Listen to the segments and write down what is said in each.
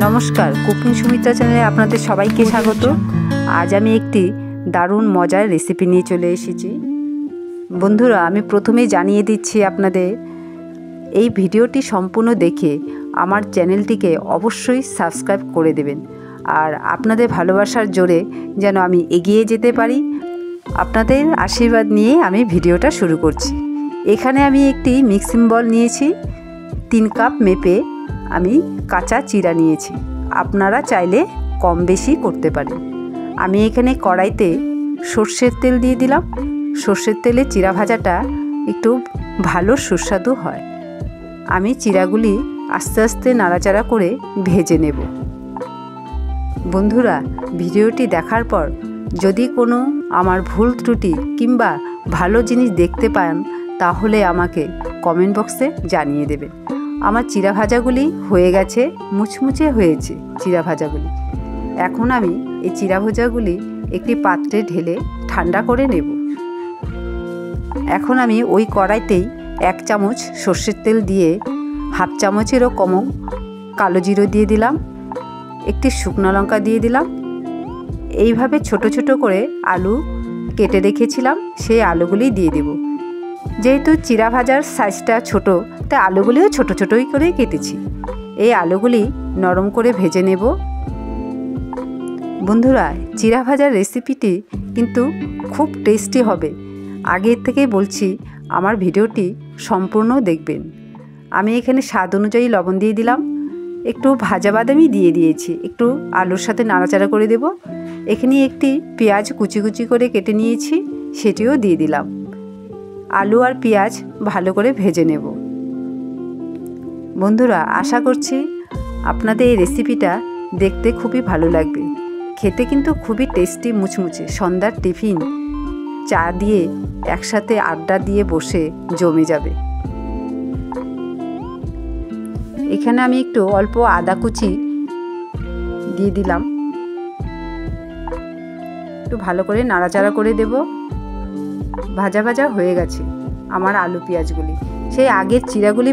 নমস্কার, কুকিং সুমিত্রা চ্যানেলে আপনাদের সবাইকে স্বাগত। আজ আমি একটি দারুণ মজার রেসিপি নিয়ে চলে এসেছি। বন্ধুরা, আমি প্রথমেই জানিয়ে দিচ্ছি আপনাদের, এই ভিডিওটি সম্পূর্ণ দেখে আমার চ্যানেলটিকে অবশ্যই সাবস্ক্রাইব করে দেবেন। আর আপনাদের ভালোবাসার জোরে যেন আমি এগিয়ে যেতে পারি, আপনাদের আশীর্বাদ নিয়ে আমি ভিডিওটা শুরু করছি। এখানে আমি একটি মিক্সিং বল নিয়েছি। 3 কাপ মেপে আমি কাঁচা চিরা নিয়েছি। আপনারা চাইলে কম বেশি করতে পারেন। আমি এখানে কড়াইতে সর্ষের তেল দিয়ে দিলাম। সর্ষের তেলে চিরা ভাজাটা একটু ভালো সুস্বাদু হয়। আমি চিরাগুলি আস্তে আস্তে নাড়াচাড়া করে ভেজে নেব। বন্ধুরা, ভিডিওটি দেখার পর যদি কোনো আমার ভুল ত্রুটি কিংবা ভালো জিনিস দেখতে পান, তাহলে আমাকে কমেন্ট বক্সে জানিয়ে দেবেন। আমার চিরা ভাজাগুলি হয়ে গেছে, মুচমুচে হয়েছে চিরা ভাজাগুলি। এখন আমি এই চিরা ভাজাগুলি একটি পাত্রে ঢেলে ঠান্ডা করে নেব। এখন আমি ওই কড়াইতেই 1 চামচ সর্ষের তেল দিয়ে 1/2 চামচেরও কম কালো জিরে দিয়ে দিলাম, একটি শুকনো লঙ্কা দিয়ে দিলাম। এইভাবে ছোট ছোট করে আলু কেটে রেখেছিলাম, সেই আলুগুলি দিয়ে দেব। যেহেতু চিরা ভাজার সাইজটা ছোট, তাই আলুগুলিও ছোট ছোটই করে কেটেছি। এই আলুগুলি নরম করে ভেজে নেব। বন্ধুরা, চিরা ভাজার রেসিপিটি কিন্তু খুব টেস্টি হবে। আগের থেকেই বলছি, আমার ভিডিওটি সম্পূর্ণ দেখবেন। আমি এখানে স্বাদ অনুযায়ী লবণ দিয়ে দিলাম, একটু ভাজা বাদামি দিয়ে দিয়েছি, একটু আলুর সাথে নাড়াচাড়া করে দেব। এখানে একটি পেঁয়াজ কুচি কুচি করে কেটে নিয়েছি, সেটিও দিয়ে দিলাম। আলু আর পেঁয়াজ ভালো করে ভেজে নেব। বন্ধুরা, আশা করছি আপনাদের এই রেসিপিটা দেখতে খুবই ভালো লাগবে। খেতে কিন্তু খুবই টেস্টি, মুচমুচে। সন্ধ্যার টিফিন চা দিয়ে একসাথে আড্ডা দিয়ে বসে জমে যাবে। এখানে আমি একটু অল্প আদা কুচি দিয়ে দিলাম, একটু ভালো করে নাড়াচাড়া করে দেব। ভাজা ভাজা হয়ে গেছে আমার আলু পেঁয়াজগুলি। সেই আগের চিরাগুলি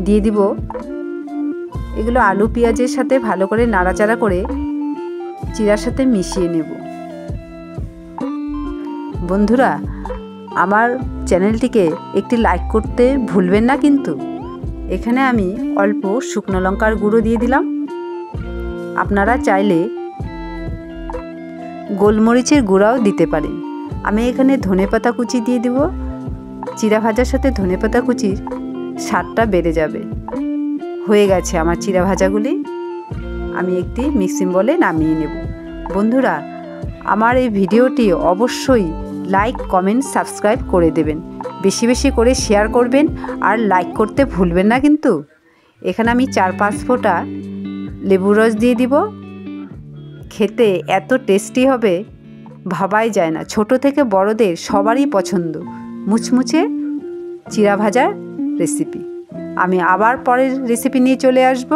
দিয়ে দিব। এগুলো আলু পেঁয়াজের সাথে ভালো করে নাড়াচাড়া করে চিরার সাথে মিশিয়ে নেব। বন্ধুরা, আমার চ্যানেলটিকে একটি লাইক করতে ভুলবেন না কিন্তু। এখানে আমি অল্প শুকনো লঙ্কার গুঁড়ো দিয়ে দিলাম। আপনারা চাইলে গোলমরিচের গুঁড়াও দিতে পারেন। আমি এখানে ধনেপাতা কুচি দিয়ে দেব। চিরা ভাজার সাথে ধনেপাতা কুচির স্বাদটা বেড়ে যাবে। হয়ে গেছে আমার চিরা ভাজাগুলি। আমি একটি মিক্সিং বলে নামিয়ে নেব। বন্ধুরা, আমার এই ভিডিওটি অবশ্যই লাইক, কমেন্ট, সাবস্ক্রাইব করে দেবেন। বেশি বেশি করে শেয়ার করবেন আর লাইক করতে ভুলবেন না কিন্তু। এখানে আমি 4-5 ফোঁটা লেবুর রস দিয়ে দিব। খেতে এত টেস্টি হবে ভাবাই যায় না। ছোট থেকে বড়দের সবারই পছন্দ মুচমুচে চিরা ভাজার রেসিপি। আমি আবার পরের রেসিপি নিয়ে চলে আসব।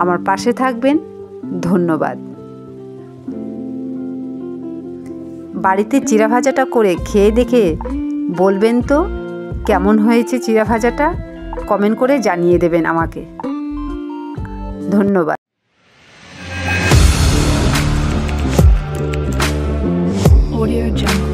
আমার পাশে থাকবেন। ধন্যবাদ। বাড়িতে চিরা ভাজাটা করে খেয়ে দেখে বলবেন তো কেমন হয়েছে চিরা ভাজাটা। কমেন্ট করে জানিয়ে দেবেন আমাকে। ধন্যবাদ। Audio Jungle.